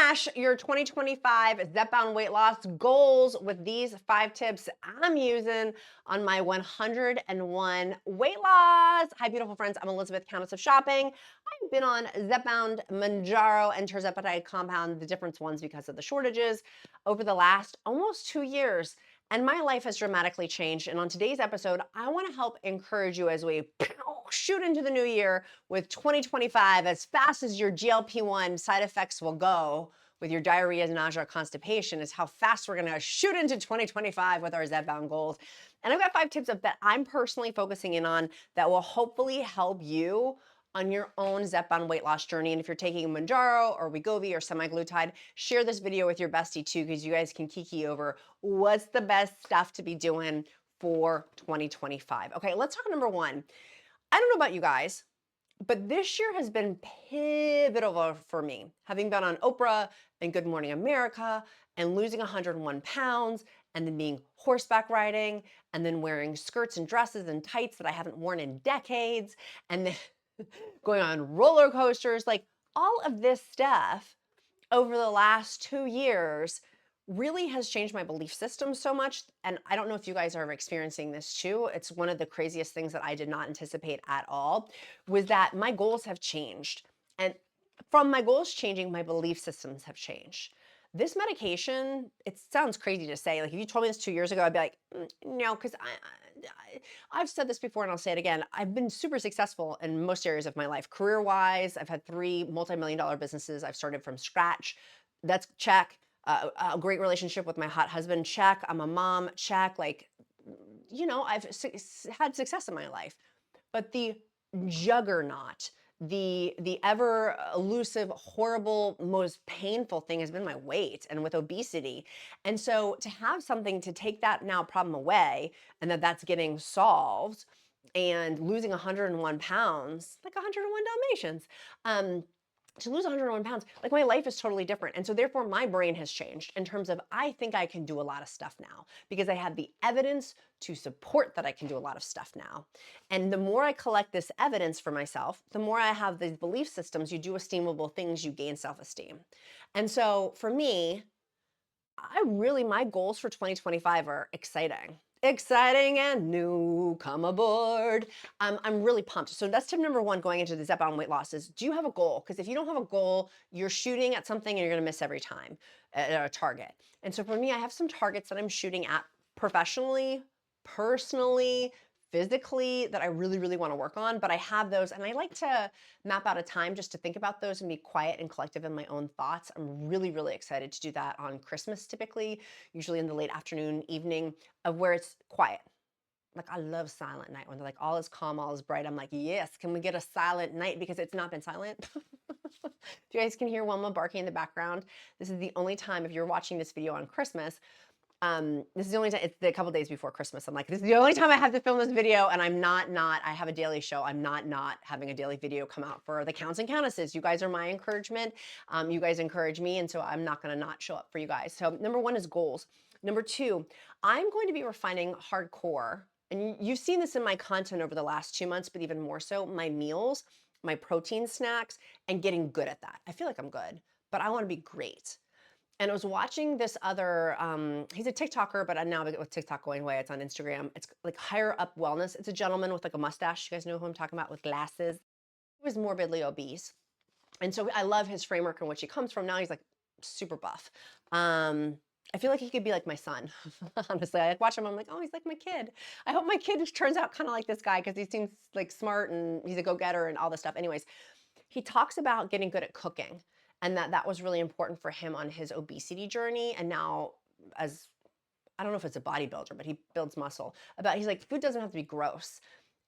smash your 2025 Zepbound weight loss goals with these 5 tips I'm using on my 101 weight loss. Hi, beautiful friends. I'm Elizabeth, Countess of Shopping. I've been on Zepbound, Mounjaro, and TIRZEPATIDE compound, the different ones because of the shortages, over the last almost 2 years. And my life has dramatically changed. And on today's episode, I want to help encourage you as we shoot into the new year with 2025 as fast as your GLP-1 side effects will go with your diarrhea, nausea, constipation is how fast we're going to shoot into 2025 with our Zepbound goals. And I've got 5 tips that I'm personally focusing in on that will hopefully help you on your own Zepbound weight loss journey. And if you're taking Mounjaro or WEGOVY or semaglutide, share this video with your bestie too, because you guys can kiki over what's the best stuff to be doing for 2025. Okay, let's talk number 1. I don't know about you guys, but this year has been pivotal for me. Having been on Oprah and Good Morning America and losing 101 pounds and then being horseback riding and then wearing skirts and dresses and tights that I haven't worn in decades and then going on roller coasters, like all of this stuff over the last 2 years really has changed my belief system so much. And I don't know if you guys are experiencing this too. It's one of the craziest things that I did not anticipate at all, was that my goals have changed. And from my goals changing, my belief systems have changed. This medication, it sounds crazy to say. Like if you told me this 2 years ago, I'd be like, no, because I've said this before and I'll say it again. I've been super successful in most areas of my life. Career-wise, I've had 3 multi-million-dollar businesses. I've started from scratch. That's check. A great relationship with my hot husband, check. I'm a mom, check. Like, I've had success in my life. But the juggernaut, the ever elusive, horrible, most painful thing has been my weight and with obesity. And so to have something to take that now problem away and that's getting solved and losing 101 pounds, like 101 Dalmatians, to lose 101 pounds, like my life is totally different. And so therefore my brain has changed in terms of, I think I can do a lot of stuff now because I have the evidence to support that I can do a lot of stuff now. And the more I collect this evidence for myself, the more I have these belief systems, you do esteemable things, you gain self-esteem. And so for me, my goals for 2025 are exciting and new. Come aboard. I'm really pumped. So that's tip number 1 going into the Zepbound weight loss is, do you have a goal? Because if you don't have a goal, you're shooting at something and you're going to miss every time at a target. And so for me, I have some targets that I'm shooting at professionally, personally, physically that I really, really want to work on, but I have those and I like to map out a time just to think about those and be quiet and collective in my own thoughts. I'm really, really excited to do that on Christmas typically, usually in the late afternoon, evening, of where it's quiet. Like I love silent night when they're like all is calm, all is bright. I'm like, yes, can we get a silent night? Because it's not been silent. If you guys can hear Wilma barking in the background, this is the only time, if you're watching this video on Christmas, this is the only time, it's a couple days before Christmas. I'm like, this is the only time I have to film this video and I'm not, I have a daily show. I'm not having a daily video come out for the Counts and Countesses. You guys are my encouragement. You guys encourage me. And so I'm not going to not show up for you guys. So number 1 is goals. Number 2, I'm going to be refining hardcore. And you've seen this in my content over the last 2 months, but even more so, my meals, my protein snacks, and getting good at that. I feel like I'm good, but I want to be great. And I was watching this other, he's a TikToker, but now with TikTok going away, it's on Instagram. It's like Higher Up Wellness. It's a gentleman with like a mustache. You guys know who I'm talking about, with glasses. He was morbidly obese. And so I love his framework and which he comes from. Now he's like super buff. I feel like he could be like my son, honestly. I watch him, I'm like, oh, he's like my kid. I hope my kid turns out kind of like this guy because he seems like smart and he's a go-getter and all this stuff. Anyways, he talks about getting good at cooking and that was really important for him on his obesity journey. And now as, I don't know if it's a bodybuilder, but he builds muscle. He's like, food doesn't have to be gross.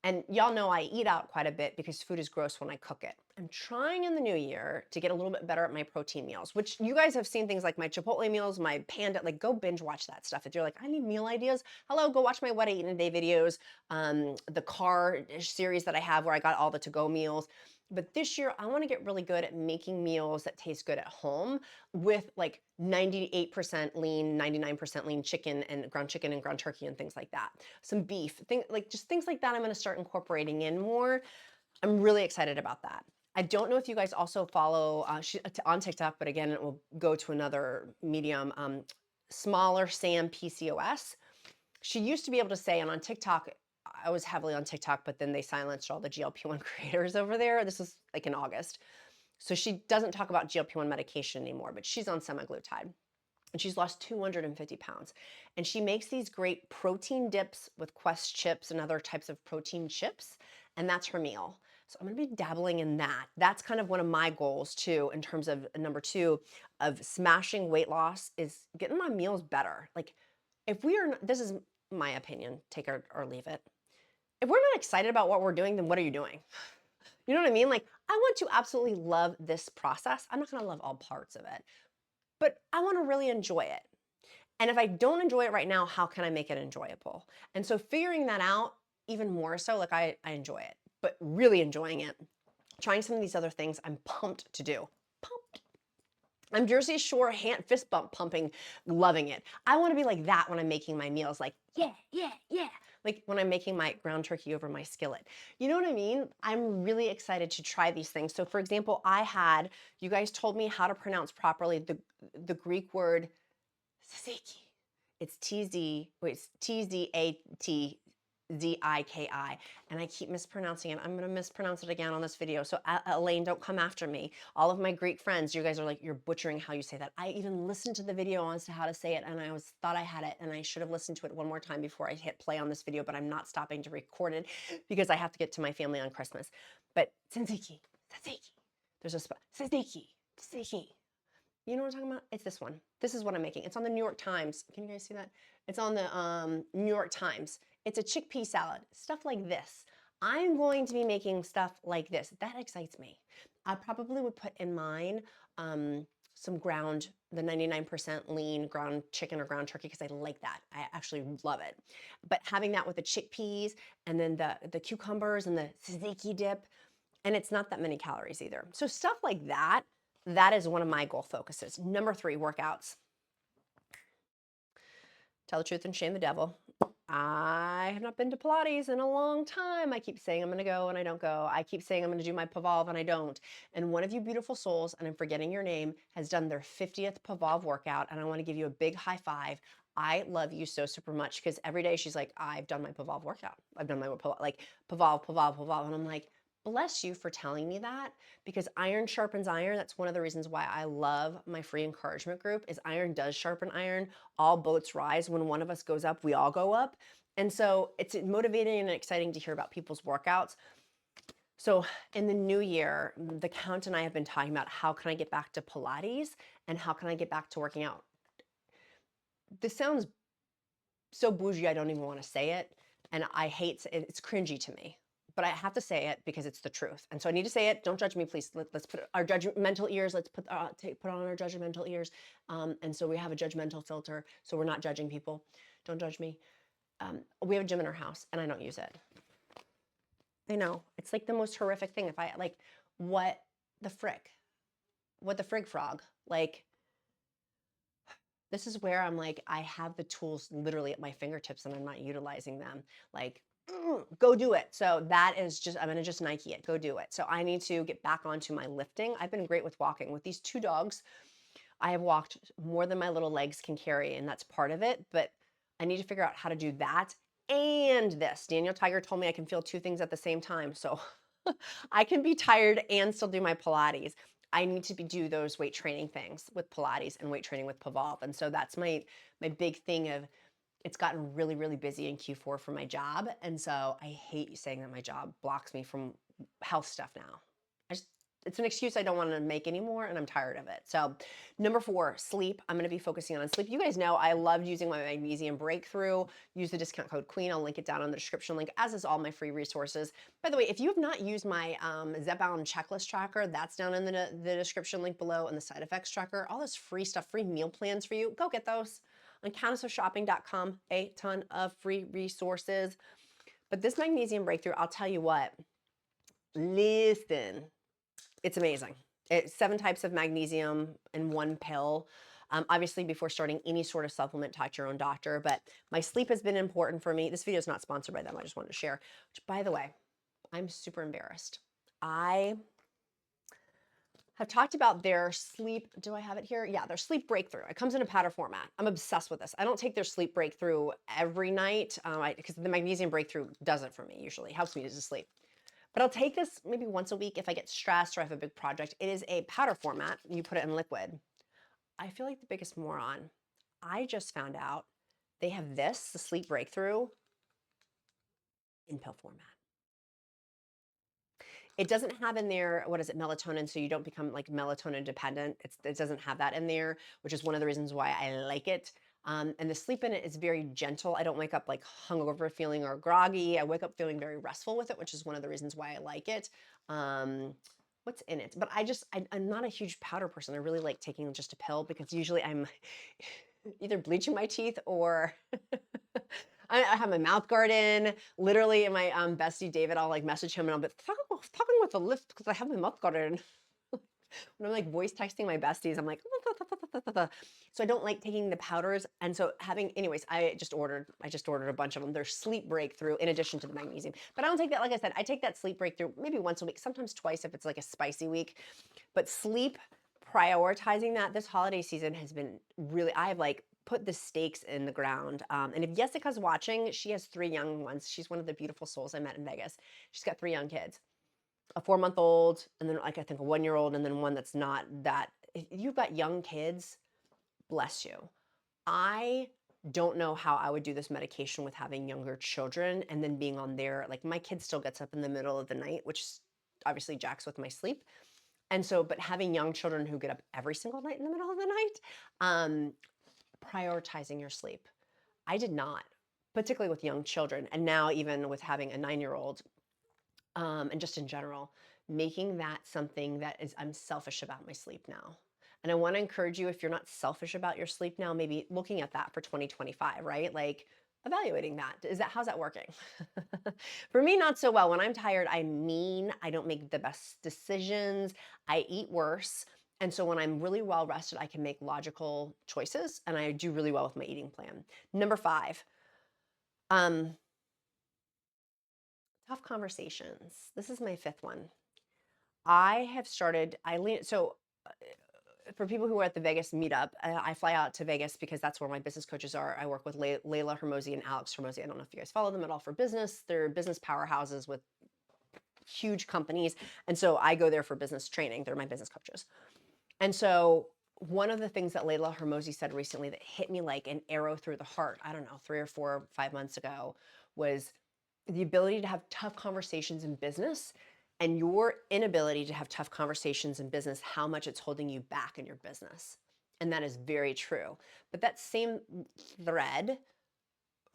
And y'all know I eat out quite a bit because food is gross when I cook it. I'm trying in the new year to get a little bit better at my protein meals, which you guys have seen things like my Chipotle meals, my Panda, like go binge watch that stuff. If you're like, I need meal ideas, hello, go watch my What I Eat in a Day videos, the car series that I have where I got all the to-go meals. But this year, I want to get really good at making meals that taste good at home with like 98% lean, 99% lean chicken and ground turkey and things like that. Some beef, just things like that I'm going to start incorporating in more. I'm really excited about that. I don't know if you guys also follow, on TikTok, but again, it will go to another medium, Smaller Sam PCOS. She used to be able to say, and on TikTok, I was heavily on TikTok, but then they silenced all the GLP-1 creators over there. This was like in August. So she doesn't talk about GLP-1 medication anymore, but she's on semaglutide. And she's lost 250 pounds. And she makes these great protein dips with Quest chips and other types of protein chips. And that's her meal. So I'm going to be dabbling in that. That's kind of one of my goals too, in terms of number 2 of smashing weight loss, is getting my meals better. Like if we are, this is my opinion, take it or leave it. If we're not excited about what we're doing, then what are you doing? You know what I mean? Like I want to absolutely love this process. I'm not going to love all parts of it, but I want to really enjoy it. And if I don't enjoy it right now, how can I make it enjoyable? And so figuring that out even more so, like I enjoy it, but really enjoying it. Trying some of these other things I'm pumped to do. Pumped. I'm Jersey Shore hand fist bump pumping, loving it. I want to be like that when I'm making my meals, like, yeah, yeah, yeah. Like when I'm making my ground turkey over my skillet. You know what I mean? I'm really excited to try these things. So for example, you guys told me how to pronounce properly the Greek word tzatziki. It's Tzatzi, and I keep mispronouncing it. I'm going to mispronounce it again on this video. So Elaine, don't come after me. All of my Greek friends, you guys are like, you're butchering how you say that. I even listened to the video as to how to say it, and I thought I had it, and I should have listened to it one more time before I hit play on this video, but I'm not stopping to record it because I have to get to my family on Christmas. But tzatziki. There's a spot. Tzatziki. You know what I'm talking about? It's this one. This is what I'm making. It's on the New York Times. Can you guys see that? It's on the New York Times. It's a chickpea salad, stuff like this. I'm going to be making stuff like this. That excites me. I probably would put in mine some the 99% lean ground chicken or ground turkey, because I like that. I actually love it. But having that with the chickpeas and then the cucumbers and the tzatziki dip, and it's not that many calories either. So stuff like that. That is one of my goal focuses. Number 3, workouts. Tell the truth and shame the devil. I have not been to Pilates in a long time. I keep saying I'm going to go and I don't go. I keep saying I'm going to do my Pavolve and I don't. And one of you beautiful souls, and I'm forgetting your name, has done their 50th Pavolve workout, and I want to give you a big high five. I love you so super much, because every day she's like, I've done my Pavolve workout. I've done my Pavolve. And I'm like, bless you for telling me that, because iron sharpens iron. That's one of the reasons why I love my free encouragement group, is iron does sharpen iron. All boats rise. When one of us goes up, we all go up. And so it's motivating and exciting to hear about people's workouts. So in the new year, the Count and I have been talking about how can I get back to Pilates and how can I get back to working out. This sounds so bougie, I don't even want to say it. And I hate it. It's cringy to me. But I have to say it because it's the truth. And so I need to say it. Don't judge me, please. Let's put our judgmental ears. Let's put on our judgmental ears. And so we have a judgmental filter, so we're not judging people. Don't judge me. We have a gym in our house, and I don't use it. I know. It's like the most horrific thing. What the frick? What the frig frog? Like, this is where I'm like, I have the tools literally at my fingertips, and I'm not utilizing them. Like, go do it. So that is just, I'm going to just Nike it. Go do it. So I need to get back onto my lifting. I've been great with walking. With these 2 dogs, I have walked more than my little legs can carry, and that's part of it. But I need to figure out how to do that and this. Daniel Tiger told me I can feel 2 things at the same time. So I can be tired and still do my Pilates. I need to do those weight training things with Pilates and weight training with Pavolve. And so that's my big thing of, it's gotten really, really busy in Q4 for my job. And so I hate saying that my job blocks me from health stuff now. It's an excuse I don't want to make anymore, and I'm tired of it. So number 4, sleep. I'm going to be focusing on sleep. You guys know I loved using my magnesium breakthrough. Use the discount code QUEEN. I'll link it down in the description link, as is all my free resources. By the way, if you have not used my Zepbound checklist tracker, that's down in the description link below, and the side effects tracker, all this free stuff, free meal plans for you. Go get those on countessofshopping.com. A ton of free resources. But this magnesium breakthrough, I'll tell you what, listen, it's amazing. It's 7 types of magnesium in 1 pill. Obviously, before starting any sort of supplement, talk to your own doctor. But my sleep has been important for me. This video is not sponsored by them. I just wanted to share. Which, by the way, I'm super embarrassed. I have talked about their sleep. Do I have it here? Yeah, their sleep breakthrough. It comes in a powder format. I'm obsessed with this. I don't take their sleep breakthrough every night because the magnesium breakthrough doesn't for me usually. Helps me to sleep. But I'll take this maybe once a week if I get stressed or I have a big project. It is a powder format. You put it in liquid. I feel like the biggest moron. I just found out they have this, the sleep breakthrough, in pill format. It doesn't have in there, what is it, melatonin, so you don't become like melatonin dependent. It doesn't have that in there, which is one of the reasons why I like it. And the sleep in it is very gentle. I don't wake up like hungover feeling or groggy. I wake up feeling very restful with it, which is one of the reasons why I like it. What's in it? But I'm not a huge powder person. I really like taking just a pill because usually I'm either bleaching my teeth or I have my mouth guard in. Literally, in my bestie David, I'll like message him and I'll be talking with a lift because I have my mouth guard in. When I'm like voice texting my besties, I'm like, so I don't like taking the powders. And so anyways, I just ordered a bunch of them. They're sleep breakthrough in addition to the magnesium. But I don't take that, like I said, I take that sleep breakthrough maybe once a week, sometimes twice if it's like a spicy week. But sleep, prioritizing that this holiday season has been really, I have like put the stakes in the ground. And if Jessica's watching, she has 3 young ones. She's one of the beautiful souls I met in Vegas. She's got 3 young kids, a 4-month-old, and then like I think a 1-year-old, and then one that's not that. If you've got young kids, bless you. I don't know how I would do this medication with having younger children and then being on there. Like my kid still gets up in the middle of the night, which obviously jacks with my sleep. And so, but having young children who get up every single night in the middle of the night, prioritizing your sleep. I did not, particularly with young children. And now even with having a 9-year-old, and just in general, making that something that is, I'm selfish about my sleep now. And I want to encourage you, if you're not selfish about your sleep now, maybe looking at that for 2025, right? Like evaluating that. How's that working? For me, not so well. When I'm tired, I'm mean. I don't make the best decisions. I eat worse. And so when I'm really well rested, I can make logical choices and I do really well with my eating plan. Number 5, tough conversations. This is my 5th one. For people who are at the Vegas meetup, I fly out to Vegas because that's where my business coaches are. I work with Layla Hermosi and Alex Hermosi. I don't know if you guys follow them at all for business. They're business powerhouses with huge companies. And so I go there for business training. They're my business coaches. And so one of the things that Layla Hermosi said recently that hit me like an arrow through the heart, I don't know, 3 or 4, 5 months ago, was the ability to have tough conversations in business and your inability to have tough conversations in business, how much it's holding you back in your business. And that is very true. But that same thread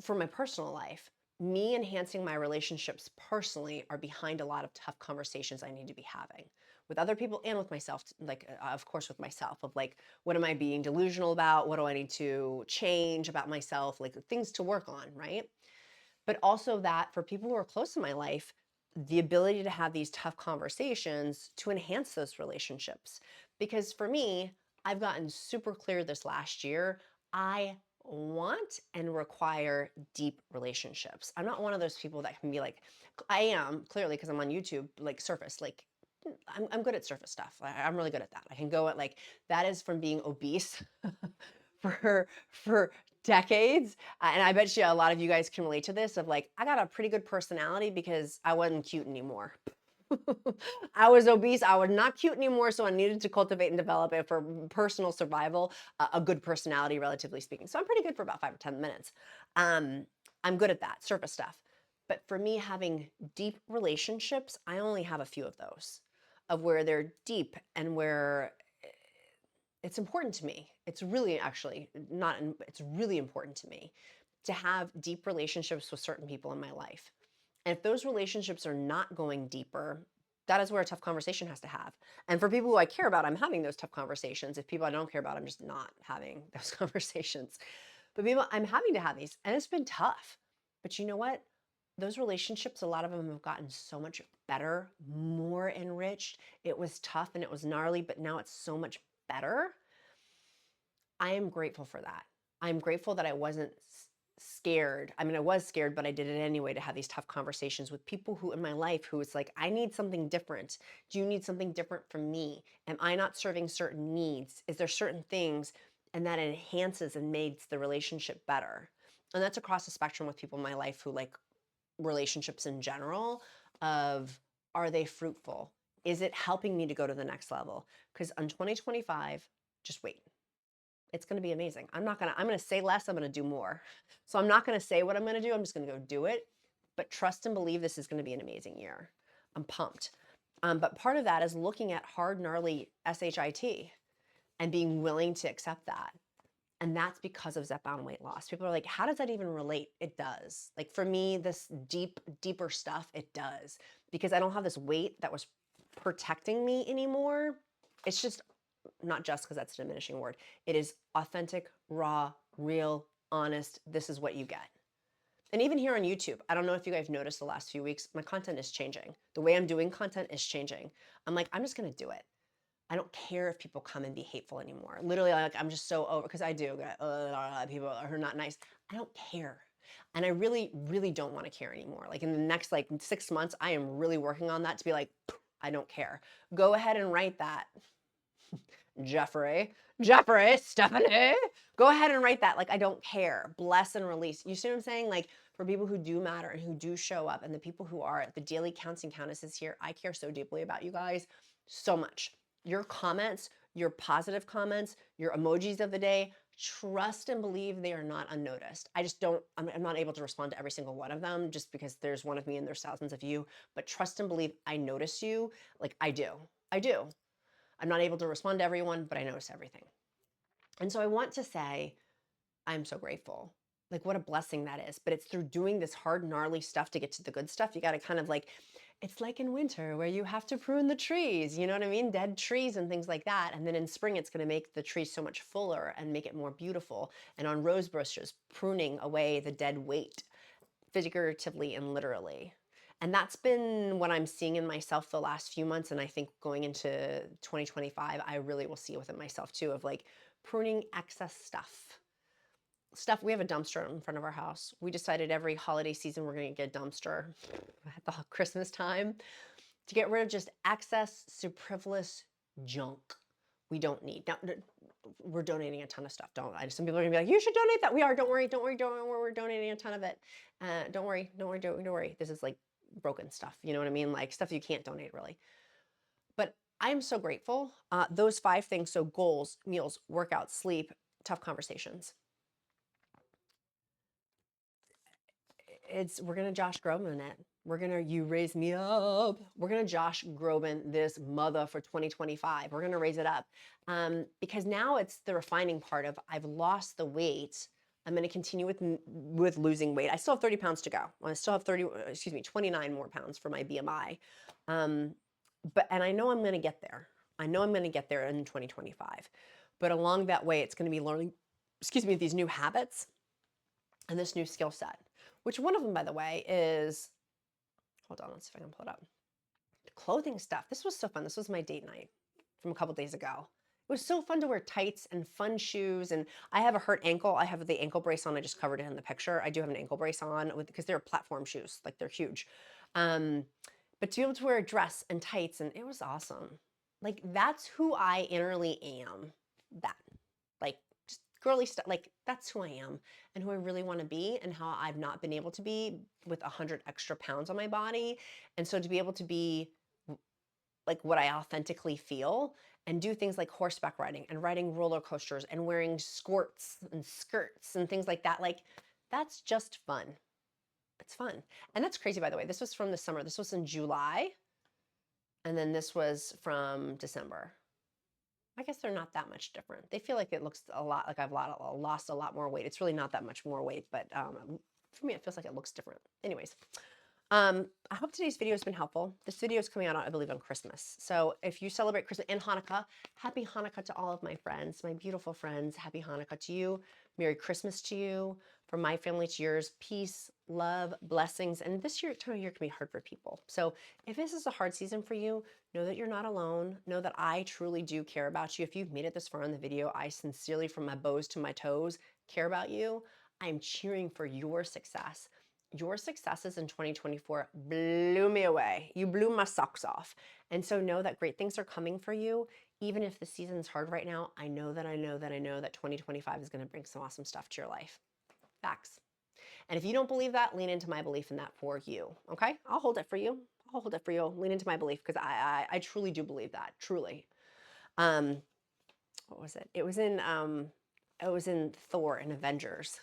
for my personal life, me enhancing my relationships personally are behind a lot of tough conversations I need to be having with other people and with myself, like of course with myself, of like, what am I being delusional about? What do I need to change about myself? Like things to work on, right? But also that for people who are close in my life, the ability to have these tough conversations to enhance those relationships. Because for me, I've gotten super clear this last year, I want and require deep relationships. I'm not one of those people that can be like, I am clearly because I'm on YouTube, like surface, like I'm good at surface stuff. I'm really good at that. I can go at like, that is from being obese for decades. And I bet you a lot of you guys can relate to this of like, I got a pretty good personality because I wasn't cute anymore. I was obese. I was not cute anymore. So I needed to cultivate and develop it for personal survival, a good personality, relatively speaking. So I'm pretty good for about 5 or 10 minutes. I'm good at that surface stuff. But for me, having deep relationships, I only have a few of those, of where they're deep and where it's important to me. It's really actually not, it's really important to me to have deep relationships with certain people in my life. And if those relationships are not going deeper, that is where a tough conversation has to have. And for people who I care about, I'm having those tough conversations. If people I don't care about, I'm just not having those conversations. But people, I'm having to have these, and it's been tough. But you know what? Those relationships, a lot of them have gotten so much better, more enriched. It was tough and it was gnarly, but now it's so much better. I am grateful for that. I'm grateful that I wasn't scared. I mean, I was scared, but I did it anyway to have these tough conversations with people who in my life who it's like, I need something different. Do you need something different from me? Am I not serving certain needs? Is there certain things? And that enhances and makes the relationship better. And that's across the spectrum with people in my life who like relationships in general of, are they fruitful? Is it helping me to go to the next level? Because on 2025, just wait. It's going to be amazing. I'm going to say less, I'm going to do more. So I'm not going to say what I'm going to do. I'm just going to go do it. But trust and believe this is going to be an amazing year. I'm pumped. But part of that is looking at hard, gnarly SHIT and being willing to accept that. And that's because of Zepbound weight loss. People are like, how does that even relate? It does. Like for me, this deeper stuff, it does. Because I don't have this weight that was protecting me anymore. It's just not just because that's a diminishing word. It is authentic, raw, real, honest. This is what you get. And even here on YouTube, I don't know if you guys noticed the last few weeks, my content is changing. The way I'm doing content is changing. I'm like, I'm just going to do it. I don't care if people come and be hateful anymore. Literally, like, I'm just so over, because I do get people who are not nice. I don't care. And I really, really don't want to care anymore. Like in the next like 6 months, I am really working on that to be like, I don't care. Go ahead and write that. Jeffrey, Stephanie, go ahead and write that. Like, I don't care. Bless and release. You see what I'm saying? Like, for people who do matter and who do show up and the people who are the daily counts and countesses here, I care so deeply about you guys so much. Your comments, your positive comments, your emojis of the day, trust and believe they are not unnoticed. I just don't, I'm not able to respond to every single one of them just because there's one of me and there's thousands of you, but trust and believe I notice you like I do. I do. I'm not able to respond to everyone, but I notice everything. And so I want to say, I'm so grateful. Like what a blessing that is. But it's through doing this hard, gnarly stuff to get to the good stuff. You got to kind of like, it's like in winter where you have to prune the trees, you know what I mean? Dead trees and things like that. And then in spring, it's going to make the tree so much fuller and make it more beautiful. And on rose bushes, pruning away the dead weight, figuratively and literally. And that's been what I'm seeing in myself the last few months. And I think going into 2025, I really will see within myself too, of like pruning excess stuff. We have a dumpster in front of our house. We decided every holiday season we're going to get a dumpster at the Christmas time to get rid of just excess, superfluous junk we don't need. Now, we're donating a ton of stuff. Some people are gonna be like, you should donate that. We are. Don't worry. We're donating a ton of it. Don't worry. This is like broken stuff. You know what I mean? Like stuff you can't donate really. But I'm so grateful. Those 5 things. So goals, meals, workouts, sleep, tough conversations. We're gonna Josh Groban it. We're gonna You Raise Me Up. We're gonna Josh Groban this mother for 2025. We're gonna raise it up because now it's the refining part of I've lost the weight. I'm gonna continue with losing weight. I still have 30 pounds to go. I still have 29 more pounds for my BMI. And I know I'm gonna get there. I know I'm gonna get there in 2025. But along that way, it's gonna be learning, these new habits and this new skill set. Which one of them, by the way, is, hold on, let's see if I can pull it up. Clothing stuff. This was so fun. This was my date night from a couple days ago. It was so fun to wear tights and fun shoes. And I have a hurt ankle. I have the ankle brace on. I just covered it in the picture. I do have an ankle brace on because they're platform shoes. Like they're huge. But to be able to wear a dress and tights, and it was awesome. Like that's who I innerly am. That. Like just girly stuff. Like that's who I am and who I really want to be and how I've not been able to be with 100 extra pounds on my body. And so to be able to be like what I authentically feel and do things like horseback riding and riding roller coasters and wearing skirts and things like that. Like that's just fun. It's fun. And that's crazy, by the way. This was from the summer. This was in July. And then this was from December. I guess they're not that much different. They feel like it looks a lot like I've lost a lot more weight. It's really not that much more weight, but for me, it feels like it looks different. Anyways, I hope today's video has been helpful. This video is coming out, I believe, on Christmas. So if you celebrate Christmas and Hanukkah, happy Hanukkah to all of my friends, my beautiful friends. Happy Hanukkah to you. Merry Christmas to you. From my family to yours, peace, love, blessings. And this time of year can be hard for people. So if this is a hard season for you, know that you're not alone. Know that I truly do care about you. If you've made it this far in the video, I sincerely, from my bows to my toes, care about you. I'm cheering for your success. Your successes in 2024 blew me away. You blew my socks off. And so know that great things are coming for you. Even if the season's hard right now, I know that 2025 is going to bring some awesome stuff to your life. Facts. And if you don't believe that, lean into my belief in that for you. Okay? I'll hold it for you. I'll hold it for you. Lean into my belief because I truly do believe that. Truly. What was it? It was in Thor and Avengers.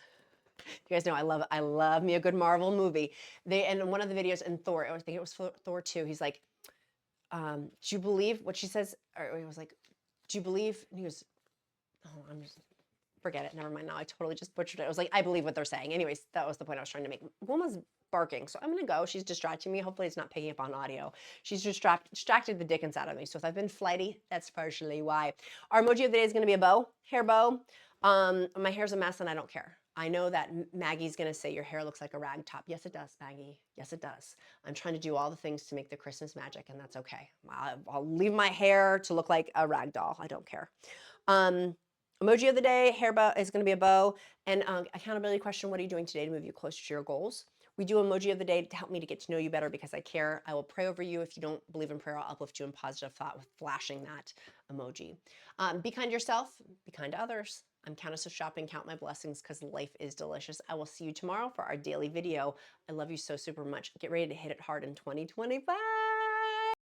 You guys know I love me a good Marvel movie. And in one of the videos in Thor, I think it was Thor 2, he's like, do you believe what she says? Or it was like, do you believe? And he goes, oh, forget it. Never mind. Now I totally just butchered it. I was like, I believe what they're saying. Anyways, that was the point I was trying to make. Woman's barking, so I'm gonna go. She's distracting me. Hopefully it's not picking up on audio. She's distracted the dickens out of me. So if I've been flighty, that's partially why. Our emoji of the day is gonna be a bow, hair bow. My hair's a mess and I don't care. I know that Maggie's gonna say your hair looks like a rag top. Yes, it does, Maggie. Yes, it does. I'm trying to do all the things to make the Christmas magic, and that's okay. I'll leave my hair to look like a rag doll. I don't care. Emoji of the day, hair bow is going to be a bow. And accountability question, what are you doing today to move you closer to your goals? We do emoji of the day to help me to get to know you better because I care. I will pray over you. If you don't believe in prayer, I'll uplift you in positive thought with flashing that emoji. Be kind to yourself. Be kind to others. I'm Countess of Shopping. Count my blessings because life is delicious. I will see you tomorrow for our daily video. I love you so super much. Get ready to hit it hard in 2025.